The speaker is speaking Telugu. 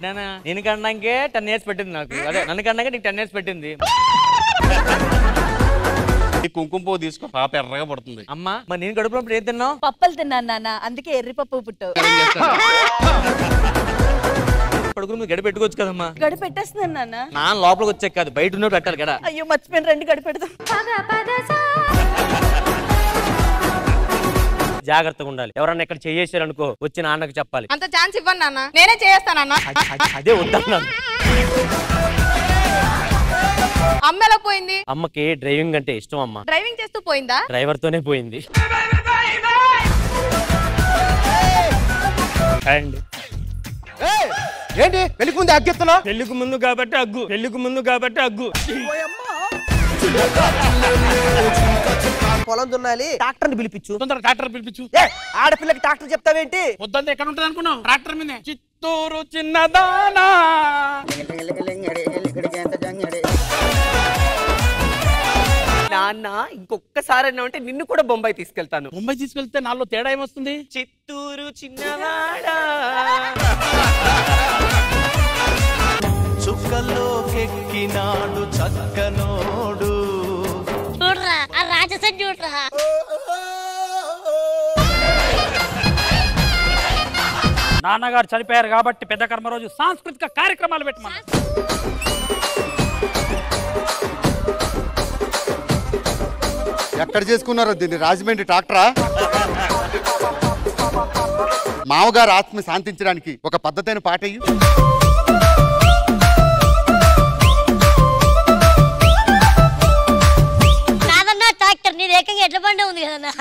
నాన్న నేను కన్నాకే 10 years పెట్టింది నాకు. అదే నన్ను కన్నాకే నీకు 10 years పెట్టింది. కుంకుమ పువ్వు తీసుకో, పాప ఎర్రగా పడుతుంది. అమ్మా మరి నేను గడుపునప్పుడు ఏం తిన్నావు? పప్పులు తిన్నాను నాన్న, అందుకే ఎర్రి పప్పు పుట్టావు. పడుకుని మీద గడి పెట్టుకోవచ్చు కదమ్మా. గడి పెట్టేస్తున్నాను నాన్న. నాన్న లోపలికి వచ్చాక కాదు, బయట ఉన్నట్టు పెట్టాలి గడ. అయ్యో మర్చిపోయిన, రండి గడి పెడదాం. జాగ్రత్తగా ఉండాలి. ఎవరన్నా ఇక్కడ చేసారనుకో వచ్చి నాన్నకు చెప్పాలి. అంత ఛాన్స్ ఇవ్వండి నాన్న, నేనే చేస్తానన్నా. అదే వద్దన్నాను. అమ్మ ఎలా పోయింది? అమ్మకి డ్రైవింగ్ అంటే ఇష్టం అమ్మ. డ్రైవింగ్ చేస్తూ పోయిందా? డ్రైవర్ తోనే పోయింది. ఏంటి పెళ్లికి ముందు అగ్గెత్తనా? పెళ్లికి ముందు కాబట్టి అగ్గు, పెళ్లికి ముందు కాబట్టి అగ్గు. పొలం దున్నాలి, ట్రాక్టర్ ని పిలిపించు. ట్రాక్టర్ పిలిపించు. ఆడపిల్లకి ట్రాక్టర్ చెప్తావేంటి? వద్దంటే ఎక్కడ ఉంటుంది అనుకున్నావు? ట్రాక్టర్ మీద. చిత్తూరు చిన్నదానా. నాన్న ఇంకొక్కసారి అన్నావంటే నిన్ను కూడా బొంబాయి తీసుకెళ్తాను. ముంబై తీసుకెళ్తే నాలో తేడా ఏమొస్తుంది? చిత్తూరు చిన్నవాడా చుక్కల్లోకెక్కినాడు చక్కనోడు. చూడరా ఆ రాజసన్ చూడరా. నాన్నగారు చనిపోయారు కాబట్టి పెద్ద కర్మ రోజు సాంస్కృతిక కార్యక్రమాలు పెట్టమన్నారు. ఎక్కడ చేసుకున్నారో దీన్ని? రాజమండ్రి ట్రాక్టరా? మామగారు ఆత్మ శాంతించడానికి ఒక పద్ధతైన పాట అయ్యి. కాదన్నా ట్రాక్టర్ నీ ఏకంగా ఎడ్ల బండి ఉంది కదన్నా.